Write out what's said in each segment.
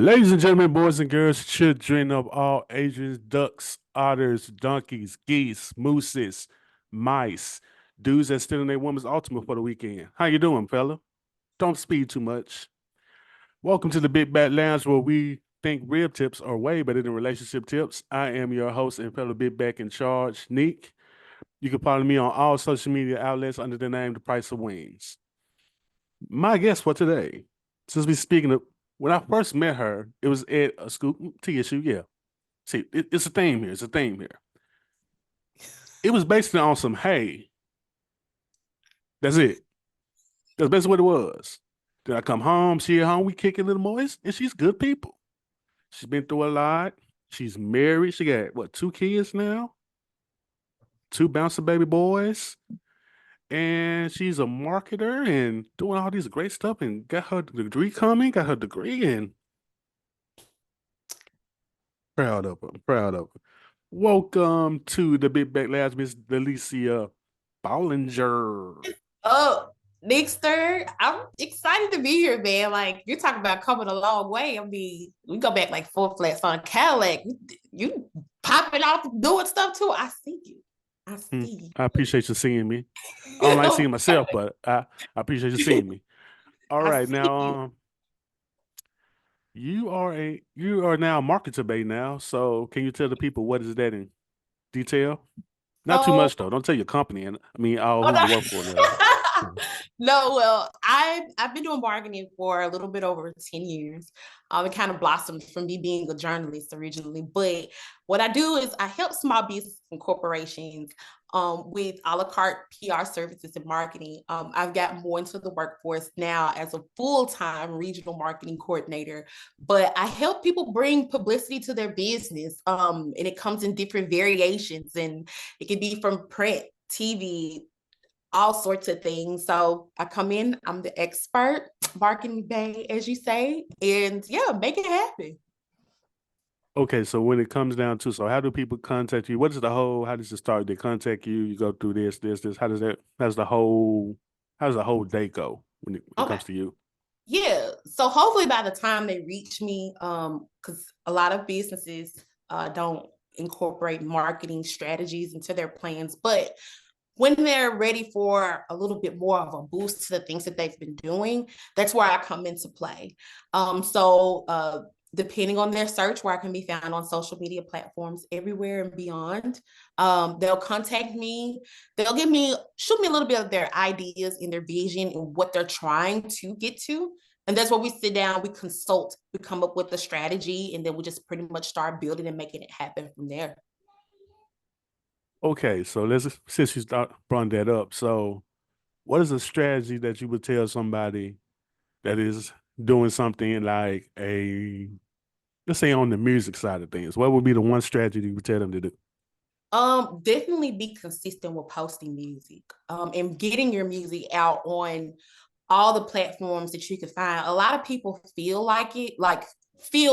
Ladies and gentlemen, boys and girls, children of all ages, ducks, otters, donkeys, geese, mooses, mice, dudes that still in their woman's ultimate for the weekend. How you doing, fella? Don't speed too much. Welcome to the Big Bat Lounge, where we think rib tips are way better than relationship tips. I am your host and fellow Big Back in charge, Neek. You can follow me on all social media outlets under the name The Price of Wings. My guest for today, since we speaking of when I first met her, it was at a school TSU. Yeah, see, it's a theme here. It's a theme here. It was basically on some hey. That's it. That's basically what it was. Then I come home, she at home, we kick it a little more, and she's good people. She's been through a lot. She's married. She got what, 2 kids now? Two bouncer baby boys. And she's a marketer and doing all these great stuff and got her degree coming, got her degree and proud of her. Proud of her. Welcome to the Big Back Labs, Miss Dalisia Ballinger. Oh, Nixter, I'm excited to be here, man. Like you're talking about coming a long way. I mean, we go back like four flats on Cadillac. You popping off doing stuff too. I see you. I see I appreciate you seeing me. I don't like you. seeing myself, but I appreciate you seeing me. All I right, see now you. you are now a marketer bay now. So can you tell the people what is that in detail? Not too So much though. Don't tell your company and I mean all Oh, who you work for now. no. No, well, I've been doing marketing for a little bit over 10 years. It kind of blossomed from me being a journalist originally. But what I do is I help small businesses and corporations with a la carte PR services and marketing. I've got more into the workforce now as a full-time regional marketing coordinator, but I help people bring publicity to their business. And it comes in different variations, and it can be from print, TV, all sorts of things. So I come in, I'm the expert, marketing bay, as you say, and yeah, make it happen. Okay, so when it comes down to, so how do people contact you? What is the whole, how does it start? They contact you, you go through this. How does the whole day go when it Okay. comes to you? Yeah. So hopefully by the time they reach me, because a lot of businesses don't incorporate marketing strategies into their plans, but when they're ready for a little bit more of a boost to the things that they've been doing, that's where I come into play. Depending on their search, where I can be found on social media platforms everywhere and beyond, they'll contact me. Shoot me a little bit of their ideas and their vision and what they're trying to get to. And that's where we sit down, we consult, we come up with a strategy, and then we just pretty much start building and making it happen from there. Okay, so since you brought that up, so what is a strategy that you would tell somebody that is doing something like let's say on the music side of things? What would be the one strategy you would tell them to do? Definitely be consistent with posting music, and getting your music out on all the platforms that you can find. A lot of people feel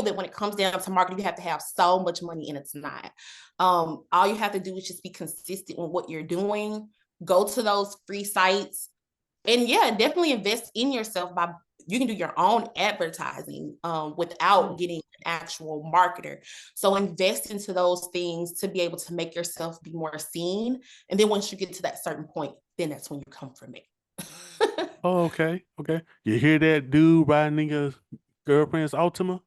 that when it comes down to marketing, you have to have so much money, and it's not. All you have to do is just be consistent with what you're doing. Go to those free sites, and yeah, definitely invest in yourself by you can do your own advertising without getting an actual marketer. So invest into those things to be able to make yourself be more seen. And then once you get to that certain point, then that's when you come from it. Oh, okay, okay. You hear that dude riding in your girlfriend's Altima?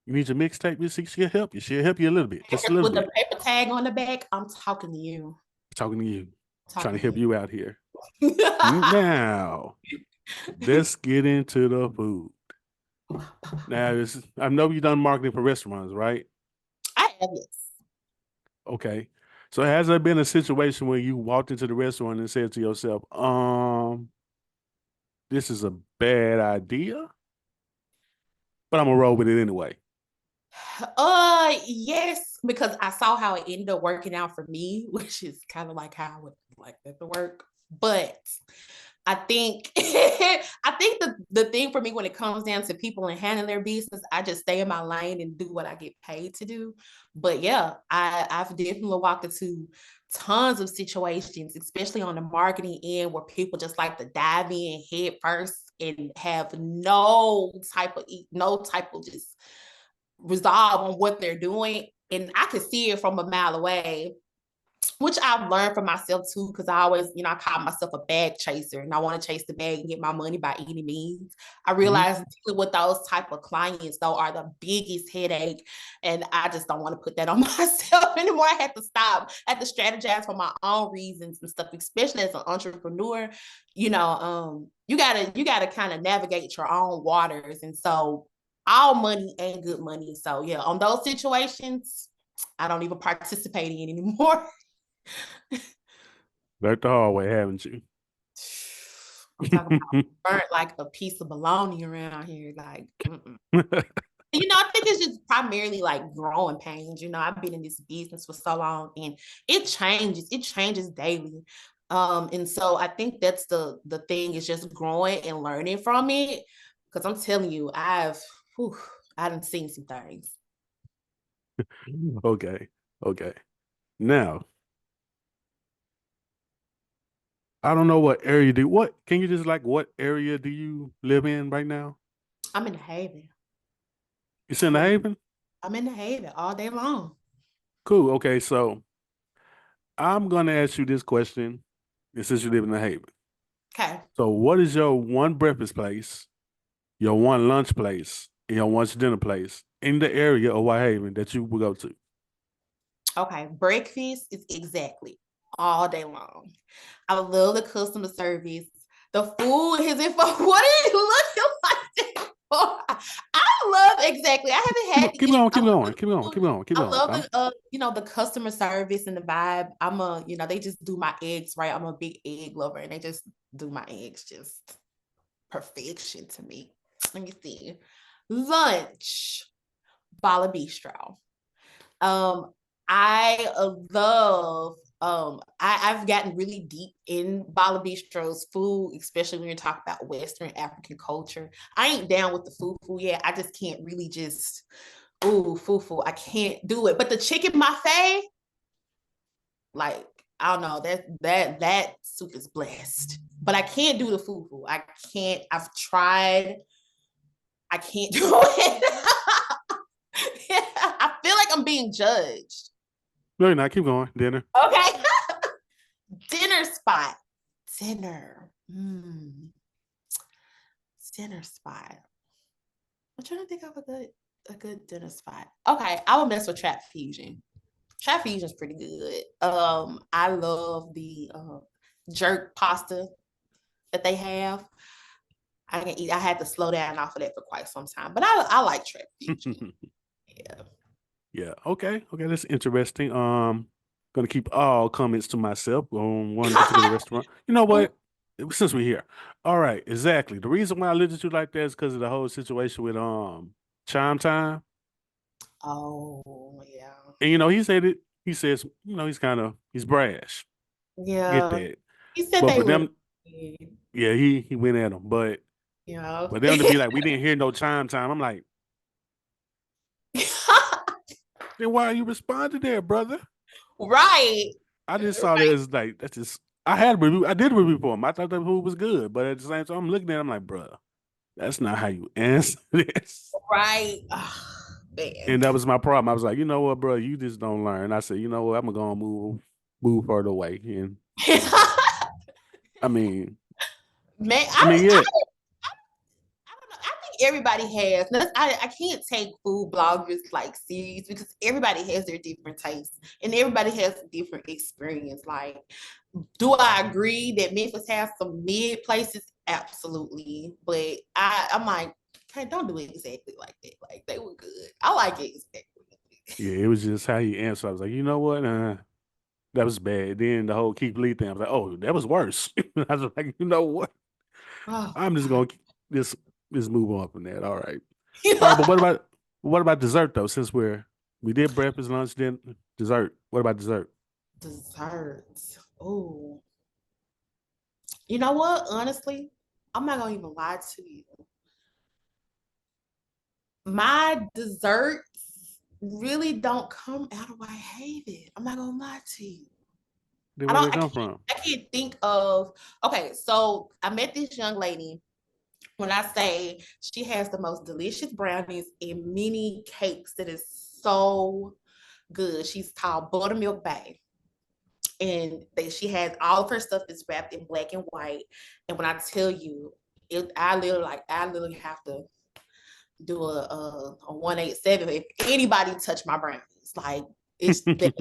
You need your mixtape. You see, she'll help you. She'll help you a little bit, just a little With the bit. paper tag on the back, I'm talking to you. Talking to you, trying to Talking help to you out here. you. Now, let's get into the food. Now, I know you've done marketing for restaurants, right? I have, yes. Okay. So has there been a situation where you walked into the restaurant and said to yourself, this is a bad idea, but I'm gonna roll with it anyway. Yes, because I saw how it ended up working out for me, which is kind of like how I would like that to work. But I think I think the thing for me when it comes down to people and handling their business, I just stay in my lane and do what I get paid to do. But yeah, I've definitely walked into tons of situations, especially on the marketing end, where people just like to dive in head first and have no type of just resolve on what they're doing. And I could see it from a mile away, which I've learned for myself too, because I always, I call myself a bag chaser and I want to chase the bag and get my money by any means. I Mhm. realize dealing with those type of clients though are the biggest headache. And I just don't want to put that on myself anymore. I had to stop. I had to strategize for my own reasons and stuff, especially as an entrepreneur. You gotta kind of navigate your own waters. And so all money ain't good money. So yeah, on those situations, I don't even participate in anymore. Like the hard way, haven't you? I'm talking about burnt like a piece of bologna around here. Like, mm-mm. I think it's just primarily like growing pains. I've been in this business for so long and it changes. It changes daily. And so I think that's the thing is just growing and learning from it. Because I'm telling you, I done seen some things. Okay. Okay. Now, I don't know what can you just like what area do you live in right now? I'm in the Haven. It's in I'm the in Haven? I'm in the Haven all day long. Cool. Okay, so I'm gonna ask you this question, and since you live in the Haven. Okay. So what is your one breakfast place, your one lunch place, and your one dinner place in the area of Whitehaven that you would go to? Okay. Breakfast is exactly all day long. I love the customer service. The food is in for what are you looking like that for? I love exactly. I haven't had Keep any. going, I keep love going, the keep going, food. keep going, keep I going. love the customer service and the vibe. They just do my eggs right. I'm a big egg lover, and they just do my eggs just perfection to me. Let me see. Lunch, Bala Bistro. Um, I love I've gotten really deep in Bala Bistro's food, especially when you're talking about Western African culture. I ain't down with the fufu yet. I just can't really just fufu. I can't do it. But the chicken buffet, like I don't know, that soup is blessed. But I can't do the fufu. I can't. I've tried. I can't do it. I feel like I'm being judged. No, you're not. Keep going. Dinner. Okay. Dinner spot. Dinner. Dinner spot. I'm trying to think of a good dinner spot. Okay, I will mess with Trap Fusion. Trap Fusion's pretty good. I love the jerk pasta that they have. I can eat. I had to slow down off of that for quite some time, but I like Trap Fusion. Yeah. Yeah. Okay. Okay. That's interesting. Gonna keep all comments to myself on one particular restaurant. You know what? Since we're here. All right. Exactly. The reason why I looked at you like that is because of the whole situation with Chime Time. Oh yeah. And he said it. He says, he's brash. Get Yeah. that. He said But they for look them, good. yeah, he went at him. But Yeah. for them to be like, we didn't hear no Chime Time. I'm like, then why are you responding there, brother? Right. I just saw that as like that's just I did a review for him. I thought that food was good, but at the same time I'm looking at him like, bruh, that's not how you answer this. Right. Oh, man. And that was my problem. I was like, you know what, bro, you just don't learn. I said, you know what, I'm gonna go and move further away. And I mean, Man, I mean, yeah. I don't know. I think everybody has. I can't take food bloggers like serious because everybody has their different tastes and everybody has a different experience. Like, do I agree that Memphis has some mid places? Absolutely. But I'm like, hey, don't do it exactly like that. Like they were good. I like it exactly. Yeah, it was just how he answered. I was like, you know what? That was bad. Then the whole Keith Lee thing, I was like, oh, that was worse. I was like, you know what? Oh I'm just God. gonna just move on from that. All right, but what about dessert though? Since we did breakfast, lunch, then dessert. What about dessert? Desserts. Oh, you know what? Honestly, I'm not gonna even lie to you. My desserts really don't come out of Whitehaven. I'm not gonna lie to you. Then I where don't. they come from? I can't think of. Okay, so I met this young lady. When I say she has the most delicious brownies and mini cakes that is so good. She's called Buttermilk Bay. And she has all of her stuff is wrapped in black and white. And when I tell you, I literally have to do a 187 if anybody touch my brownies. Like it's that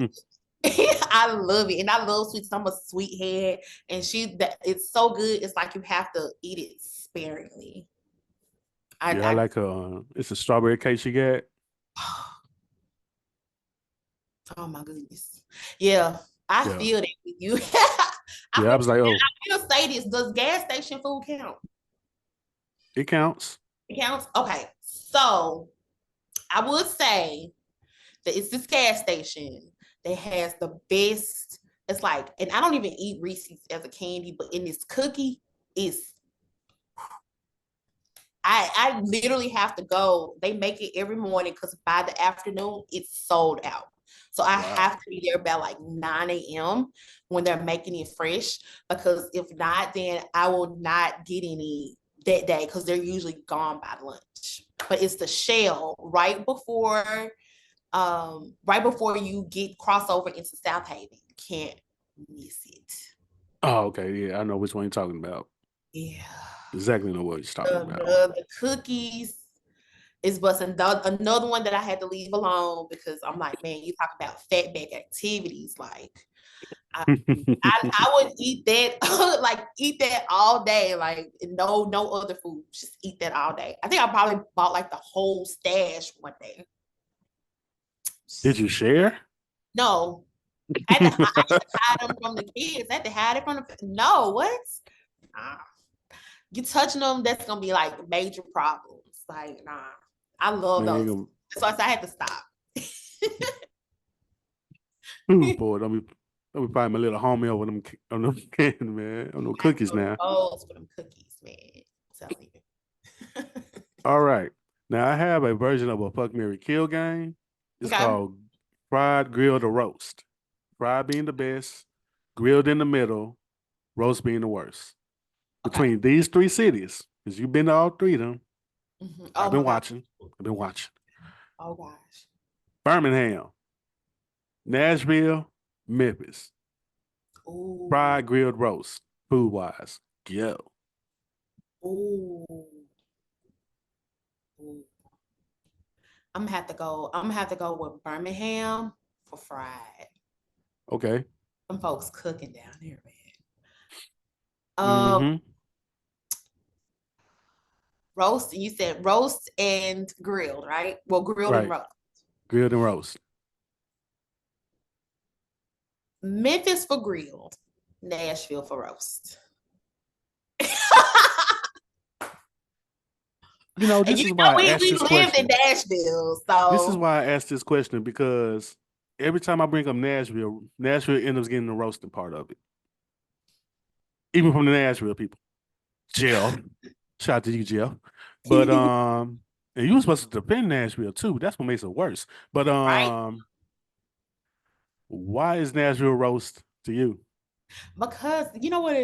I love it. And I love sweets. I'm a sweet head. And it's so good. It's like you have to eat it sparingly. Yeah, I I like it's a strawberry cake she got. oh my goodness. Yeah, I Yeah. feel that with you. Yeah, I I'm was like, oh, gonna say this. Does gas station food count? it counts. It counts? Okay. So I would say that it's this gas station that has the best. It's like, and I don't even eat Reese's as a candy, but in this cookie, is I literally have to go. They make it every morning because by the afternoon it's sold out. So I have Wow. to be there about like 9 a.m. when they're making it fresh because if not, then I will not get any that day because they're usually gone by lunch. But it's the shell right before you get crossover into South Haven. Can't miss it. Oh, okay. Yeah, I know which one you're talking about. Yeah. Exactly know what you're talking about. The cookies is busting. Another one that I had to leave alone because I'm like, man, you talk about fatback activities. Like, I, I would eat that, like eat that all day. Like, no other food. Just eat that all day. I think I probably bought like the whole stash one day. Did you share? No, I had to hide them from the kids. I had to hide it from the. No, what? Nah. You touching them, that's gonna be like major problems. Like, nah. I love Man, those. So I had to stop. boy, don't be buying my little homie over them on them candy, man. On them I have to cookies go to now. Kohl's for them cookies, man. I'm telling you. All right. Now I have a version of a fuck Mary Kill game. It's Okay. called fried, grilled, or roast. Fried being the best, grilled in the middle, roast being the worst. Okay. Between these three cities, because you've been to all three of them, Oh I've my been God. watching. I've been watching. Oh gosh. Birmingham, Nashville, Memphis. Ooh. Fried, grilled, roast. Food wise, go. Ooh. Ooh. I'm gonna have to go with Birmingham for fried. Okay. Some folks cooking down here, man. Mm-hmm. Roast, you said roast and grilled, right? Well, grilled and Right. roast. Grilled and roast. Memphis for grilled, Nashville for roast. You know, And this is why I asked we this lived in question. Nashville, This is so why I asked this question because every time I bring up Nashville, Nashville ends up getting the roasting part of it. Even from the Nashville people. Jeff. Shout out to you, Jeff. But and you were supposed to defend Nashville too. That's what makes it worse. But right? why is Nashville roast to you? Because you know what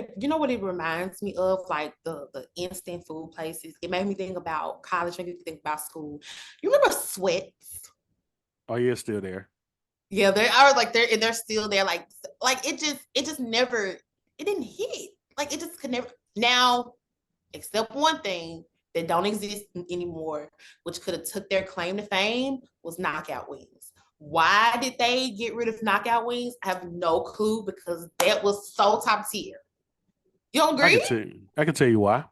it reminds me of, like the instant food places. It made me think about college, made me think about school. You remember Sweats? Oh yeah, it's still there. Yeah, they are like they're still there. Like it just never it didn't hit. Like it just could never now, except one thing that don't exist anymore, which could have took their claim to fame, was knockout wings. Why did they get rid of knockout wings? I have no clue because that was so top tier. You don't I agree? can tell you. I can tell you why.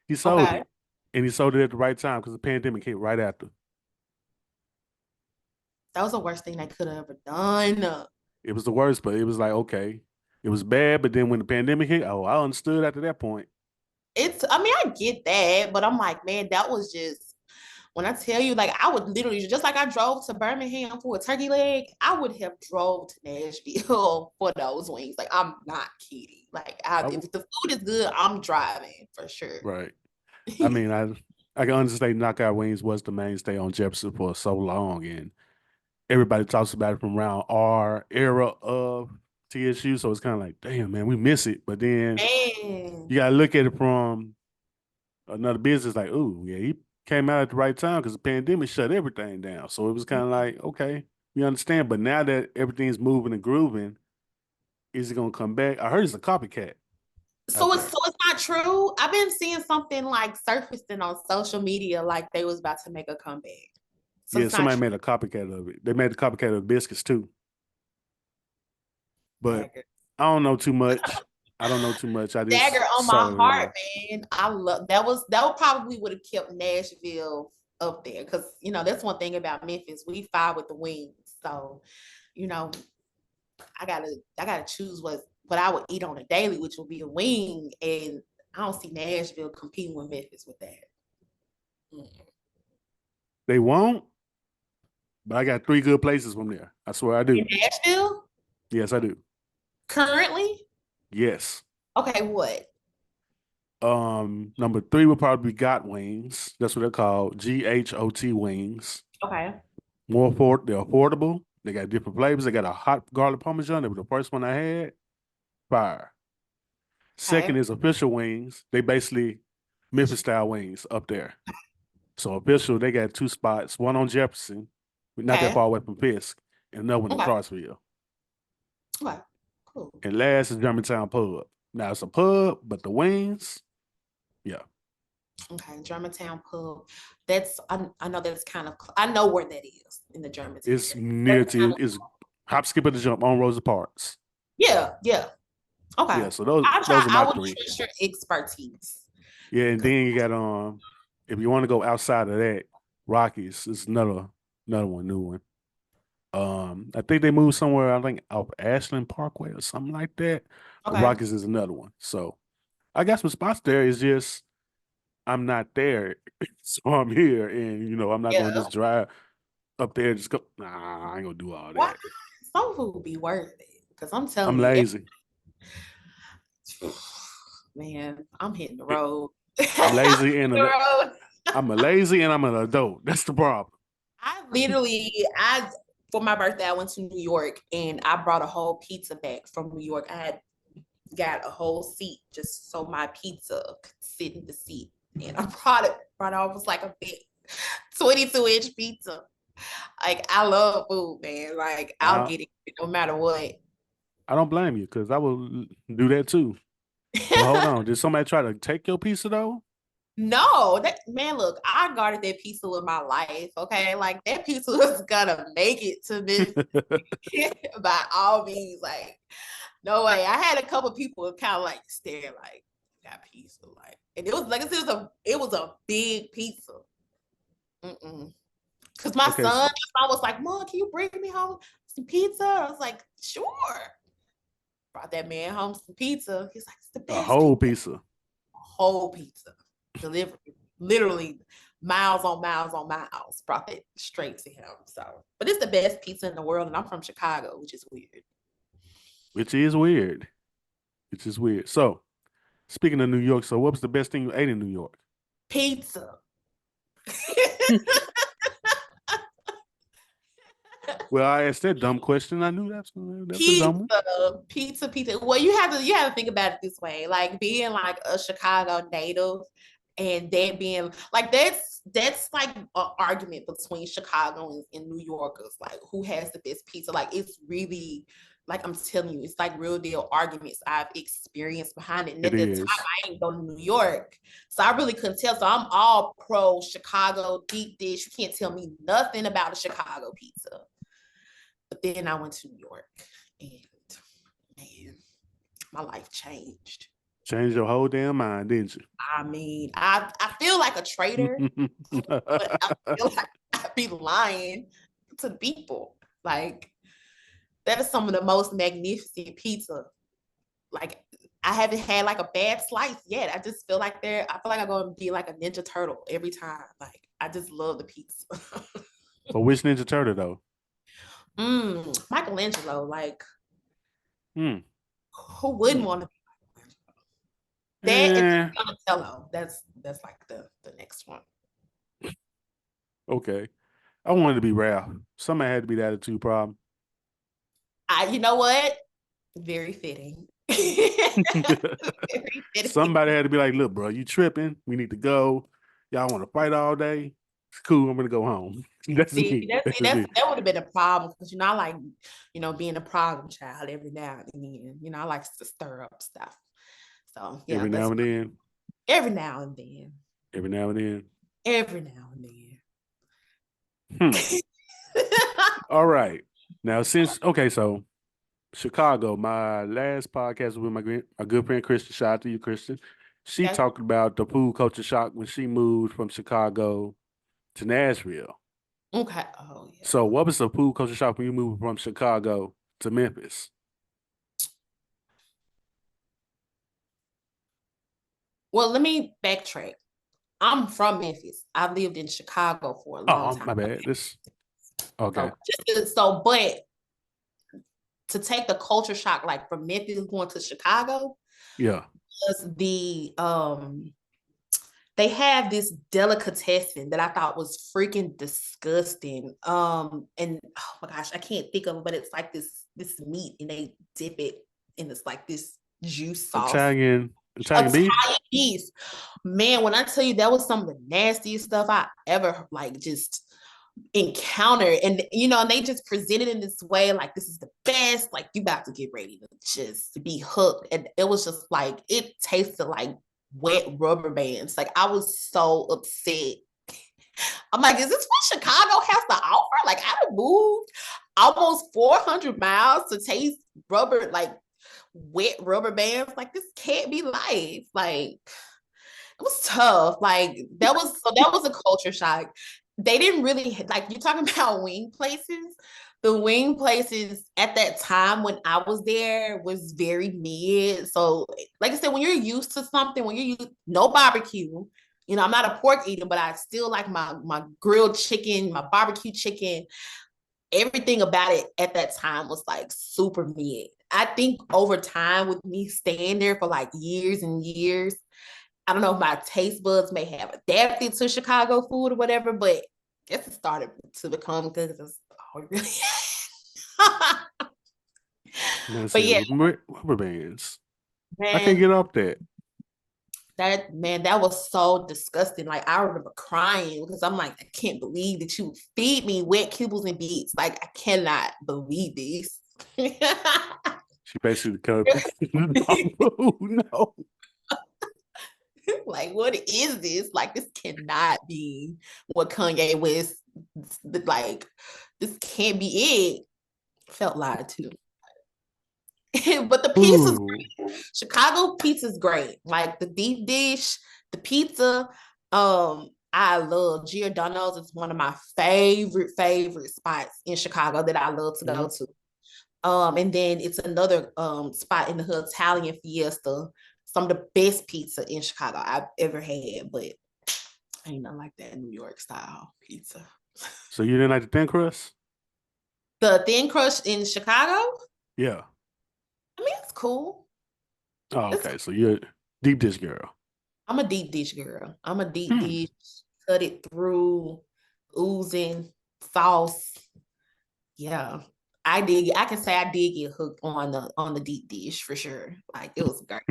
He sold Okay. it. And he sold it at the right time because the pandemic hit right after. That was the worst thing they could have ever done. It was the worst, but it was like, okay. It was bad, but then when the pandemic hit, oh, I understood after that point. I mean, I get that, but I'm like, man, that was just when I tell you, like, I would literally just like I drove to Birmingham for a turkey leg, I would have drove to Nashville for those wings. Like, I'm not kidding. Like, I, if the food is good, I'm driving for sure. right. I mean, I can understand knockout wings was the mainstay on Jefferson for so long, and everybody talks about it from around our era of TSU. So it's kind of like, damn, man, we miss it. But then Man, you gotta look at it from another business like, ooh, yeah, he came out at the right time because the pandemic shut everything down. So it was kind of like, okay, we understand. But now that everything's moving and grooving, is it gonna come back? I heard it's a copycat out there. So it's not true. I've been seeing something like surfacing on social media like they was about to make a comeback. So Yeah, it's not somebody true. made a copycat of it. They made a copycat of biscuits too. But Dagger. I don't know too much. I don't know too much. I Dagger just on saw my the heart, video. man. I love that would probably would have kept Nashville up there because that's one thing about Memphis. We fight with the wings. So, you know, I gotta choose what I would eat on a daily, which will be a wing. And I don't see Nashville competing with Memphis with that. Mm. They won't, but I got three good places from there. I swear I In do. Nashville, Yes, I do. currently? Yes. Okay, what? Number three would probably be Got Wings. That's what they're called. GHOT wings. Okay. They're affordable. They got different flavors. They got a hot garlic parmesan. That was the first one I had. Fire. Second Okay. is official wings. They basically Memphis style wings up there. So official, they got two spots, one on Jefferson, not that Okay. far away from Fisk, and another one in Okay. Clarksville. Okay. Cool. And last is Germantown Pub. Now it's a pub, but the wings, yeah, Okay. Germantown Pub. I know that's kind of I know where that is in the Germantown it's area. near That's to kind of it's hop, skip, and the jump on Rosa Parks. yeah, yeah. Okay. Yeah, so those I'll try. those are I my will three. trust your expertise. Yeah, and 'Cause- then you got if you want to go outside of that, Rockies is another one, new one. I think they moved somewhere, I think off Ashland Parkway or something like that. But Okay. Rockies is another one. So I got some spots there. It's just I'm not there. So I'm here and I'm not gonna Yeah. just drive up there and just go, nah, I ain't gonna do all Why? that. Some food be worth it. Because I'm I'm telling you, lazy. man, I'm hitting the road. I'm I'm lazy and hitting the road. I'm a lazy and I'm an adult. That's the problem. I literally, I for my birthday, I went to New York and I brought a whole pizza back from New York. I had got a whole seat just so my pizza could sit in the seat. And I brought it almost like a big 22-inch pizza. Like I love food, man. Like I'll I get it no matter what. I don't blame you because I will do that too. But hold on, did somebody try to take your pizza though? No, that man, look, I guarded that pizza with my life. Okay. Like that pizza was gonna make it to this by all means. Like, no way. I had a couple people kind of like stare like that pizza. Like, and it was like I said, it was a big pizza. Mm-mm. Cause Okay, my son was like, Mom, can you bring me home some pizza? I was like, sure. Brought that man home some pizza. He's like, it's the a best whole pizza. pizza. Whole pizza delivered, literally miles on miles on miles. Brought it straight to him. So, but it's the best pizza in the world, and I'm from Chicago, which is weird. Which is weird. Which is weird. So, speaking of New York, so what was the best thing you ate in New York? Pizza. Well, I asked that dumb question. I knew that's a dumb one. Pizza. Well, you have to think about it this way, like being like a Chicago native, and that being like that's like an argument between Chicagoans and New Yorkers, like who has the best pizza. Like it's really like I'm telling you, it's like real deal arguments I've experienced behind it. And It at the time, is. I ain't go to New York, so I really couldn't tell. So I'm all pro Chicago deep dish. You can't tell me nothing about a Chicago pizza. But then I went to New York and man, my life changed. Changed your whole damn mind, didn't I mean, I feel like a traitor, you? but I feel like I'd be lying to the people. Like that is some of the most magnificent pizza. Like I haven't had like a bad slice yet. I just feel like I feel like I'm gonna be like a Ninja Turtle every time. Like I just love the pizza. But which Ninja Turtle though? Michelangelo, like Hmm. who wouldn't Hmm. want to be Michelangelo? That and Eh, Donatello. That's like the next one. okay. I wanted to be Ralph. Somebody had to be the attitude problem. You know what? Very fitting. Somebody had to be like, look, bro, you tripping. We need to go. Y'all want to fight all day? It's cool. I'm going to go home. That's See, me. That's just me. that would have been a problem because I like, being a problem child every now and then. I like to stir up stuff. So yeah, Every now and then. every now and then. Every now and then. Every now and Hmm. then. All right. Now, okay, so Chicago, my last podcast was with my good friend Christian. Shout out to you, Christian. She Okay. talked about the food culture shock when she moved from Chicago to Nashville. Okay. Oh yeah. So, what was the food culture shock when you moved from Chicago to Memphis? Well, let me backtrack. I'm from Memphis. I've lived in Chicago for a long Oh, time. my bad. This okay. But to take the culture shock like from Memphis going to Chicago, Yeah. was they have this delicatessen that I thought was freaking disgusting. And oh my gosh, I can't think of it, but it's like this meat and they dip it in this like this juice sauce. Italian beef. Italian beef. Man, when I tell you that was some of the nastiest stuff I ever like just encountered. And and they just presented in this way, like this is the best, like you about to get ready to just be hooked. And it was just like it tasted like wet rubber bands. Like I was so upset. I'm like, is this what Chicago has to offer? Like I moved almost 400 miles to taste rubber, like wet rubber bands. Like this can't be life. Like it was tough. Like that was a culture shock. They didn't really like you talking about wing places. The wing places at that time when I was there was very mid. So, like I said, when you're used to something, when you're used no barbecue, I'm not a pork eater, but I still like my grilled chicken, my barbecue chicken. Everything about it at that time was like super mid. I think over time with me staying there for like years and years, I don't know if my taste buds may have adapted to Chicago food or whatever, but I guess it started to become good because all we really Man but said yeah, rubber bands. I can't man, get off that. that was so disgusting. Like I remember crying because I'm like, I can't believe that you feed me wet kibbles and beets. Like I cannot believe this. She basically cut no. Like, what is this? Like, this cannot be what Kanye West like. This can't be it. Felt lied to. But the pizza's Ooh. great. Chicago pizza's great. Like the deep dish, the pizza. I love Giordano's. It's one of my favorite spots in Chicago that I love to Mm-hmm. go to. And then it's another spot in the Italian Fiesta. Some of the best pizza in Chicago I've ever had, but ain't nothing like that New York style pizza. So you didn't like the thin crust? The thin crust in Chicago, Yeah. I mean, it's cool. Oh, It's okay. So you're a deep dish girl. I'm a deep dish girl. I'm a deep Hmm. dish, cut it through, oozing sauce. Yeah. I can say I did get hooked on the deep dish for sure. Like it was great.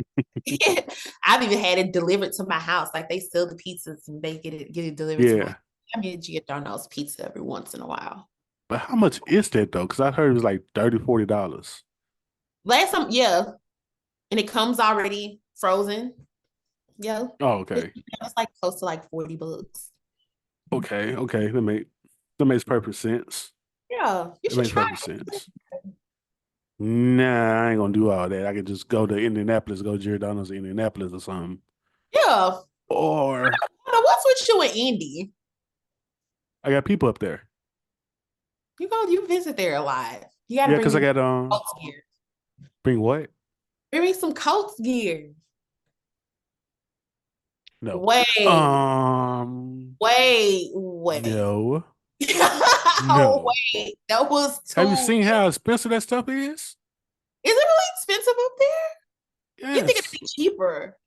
I've even had it delivered to my house. Like they sell the pizzas and they get it delivered to my house. Yeah. I mean Giordano's pizza every once in a while. But how much is that though? Because I heard it was like $30, $40. Last time, yeah. And it comes already frozen. Yeah. Oh, It's okay. like close to like $40. Okay. Okay. That makes perfect sense. Yeah, you It should makes try perfect sense. Nah, I ain't gonna do all that. I could just go to Indianapolis, go to Giordano's in Indianapolis or something. it. Yeah. Or What's with you and Indy? I got people up there. You visit there a lot. You gotta Yeah, bring because I me got coats gear. bring what? Bring me some coats gear. No. Wait, Um, wait. no. Oh, No. wait. That was Have you too. seen how expensive that stuff is? Is it really expensive up there? You think it'd Yes. be cheaper?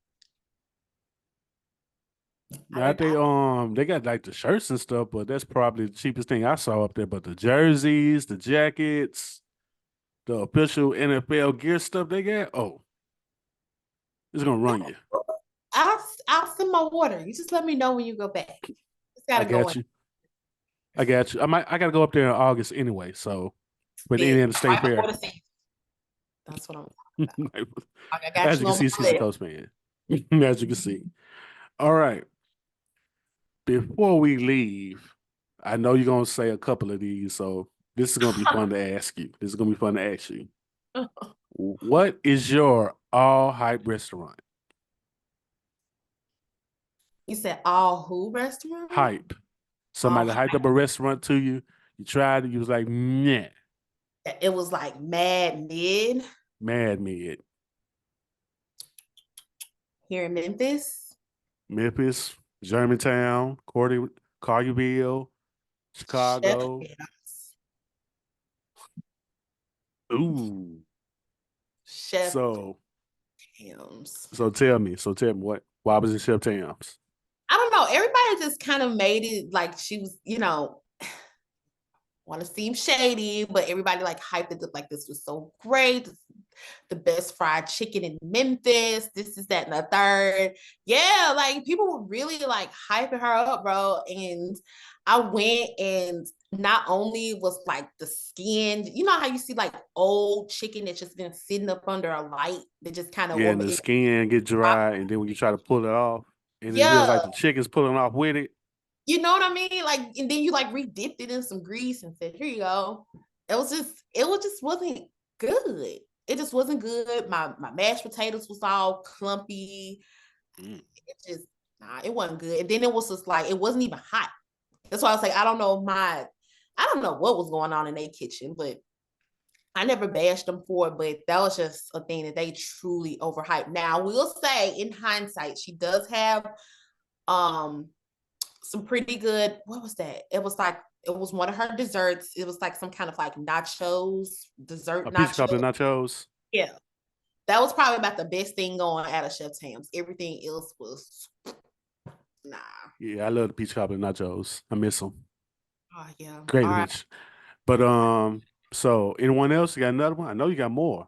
I Now didn't. they got like the shirts and stuff, but that's probably the cheapest thing I saw up there. But the jerseys, the jackets, the official NFL gear stuff they got, oh. It's gonna run you. I'll send my water. You just let me know when you go back. Just I gotta go got in. you. I got you. I gotta go up there in August anyway. So for the Indiana State Right before Fair. the season. That's what I'm talking about. I got As you you can on see, my she's a list. Coast fan. As you can see. All right. Before we leave, I know you're gonna say a couple of these, so this is gonna be fun to ask you. This is gonna be fun to ask you. What is your all hype restaurant? You said all who restaurant? Hype. All Somebody hyped up a restaurant to you. You tried it. You was like, nah, it was like mad mid mad mid. here in Memphis. Memphis, Germantown, Collierville, Chef Chicago. Tams. Ooh. Chef So Tams. so tell me what? Why was it Chef Tams? I don't know. Everybody just kind of made it like she was, want to seem shady, but everybody like hyped it up like this was so great. The best fried chicken in Memphis. This is that and the third. Yeah, like people were really like hyping her up, bro. And I went and not only was like the skin, you know how you see like old chicken that's just been sitting up under a light that just kind of Yeah, and the skin get dry, and then when you try to pull it off, and it feels yeah, like the chicken's pulling off with it. you know what I mean? Like, and then you like re-dipped it in some grease and said, "Here you go." It wasn't good. It just wasn't good. My mashed potatoes was all clumpy. Mm. It just it wasn't good. And then it was just like it wasn't even hot. That's why I was like, I don't know what was going on in their kitchen, but I never bashed them for it. But that was just a thing that they truly overhyped. Now, I will say, in hindsight, she does have um some pretty good. What was that? It was one of her desserts. It was like some kind of like nachos, A dessert peach nacho. cobbler nachos. Yeah, that was probably about the best thing going out of Chef Tams. Everything else was nah. Yeah, I love the peach cobbler nachos. I miss them. Oh yeah. Great All right. lunch. But so anyone else? You got another one? I know you got more.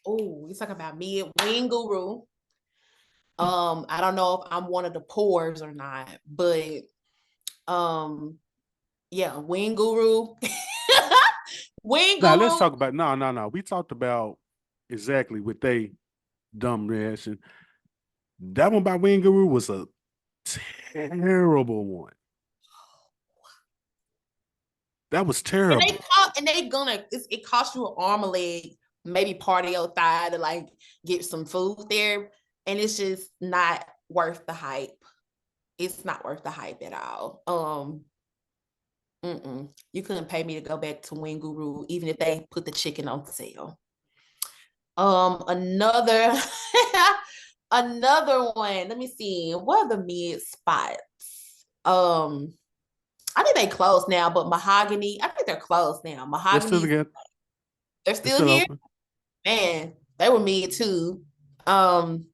Oh, you talking about me, Wing Guru. I don't know if I'm one of the pores or not, but um, yeah, Wing Guru. Wing Now let's Guru. talk about no. We talked about exactly what they dumb reaction. That one by Wing Guru was a terrible one. That was And they terrible. call and they gonna it costs you an arm a leg, maybe part of your thigh to like get some food there, and it's just not worth the hype. It's not worth the hype at all. You couldn't pay me to go back to Wing Guru, even if they put the chicken on sale. Another another one. Let me see. What are the mid spots? Um, I think they closed now, but Mahogany. I think they're closed now. They're still Mahogany's together. they're They're still still here. open. Man, they were mid too. Um,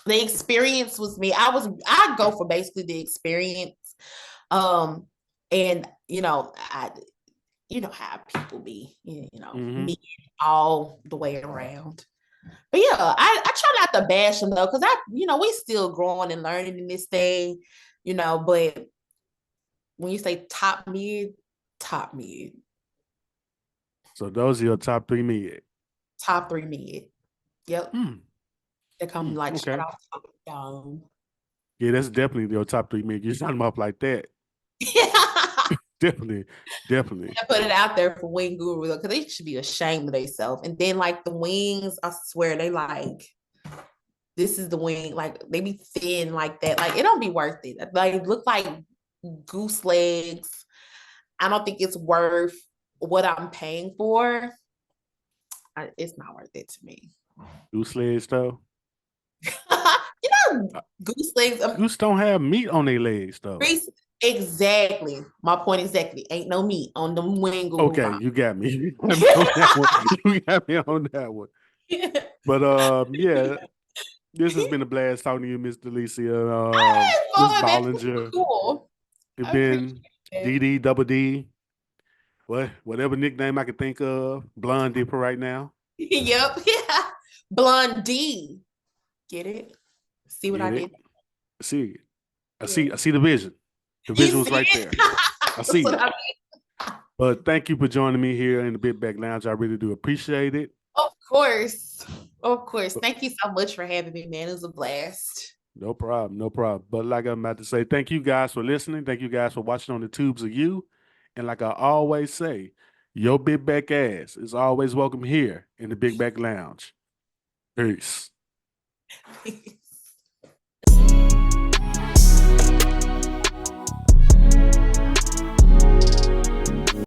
the experience was me. I go for basically the experience. Um, and you know how people be, Mm-hmm. me all the way around. But yeah, I try not to bash them though, because we still growing and learning in this thing, but when you say top mid, So those are your top three mid. top three mid. Yep. Hmm. They come like straight Okay. off the dome. Yeah, that's definitely your top three mid. You shot them up like that. I Definitely. Definitely. put it out there for Wing Guru because they should be ashamed of themselves. And then like the wings, I swear they like this is the wing, like they be thin like that. Like it don't be worth it. Like look like goose legs. I don't think it's worth what I'm paying for. It's not worth it to me. Goose legs though. you Uh, goose legs. Goose don't have meat on their legs though. Grease. Exactly. My point exactly. Ain't no meat on the wing guru Okay, bomb. you got me. You got me on that one. You got me on that one. But yeah, this has been a blast talking to you, Miss Delicia. It's Miss fun, man. It's Ballinger. cool. It's I appreciate been it. DD Double D. Whatever nickname I could think of. Blonde Dipper right now. Yep. Yeah. Blondie. Get it? See what I Get it? did? See it. I Yeah. see. I see the vision. The You vision was see right it? there. I That's see what it. I mean. But thank you for joining me here in the Big Back Lounge. I really do appreciate it. Of course. Of course. Thank you so much for having me, man. It was a blast. No problem. No problem. But like I'm about to say, thank you guys for listening. Thank you guys for watching on the tubes of you. And like I always say, your big back ass is always welcome here in the Big Back Lounge. Peace.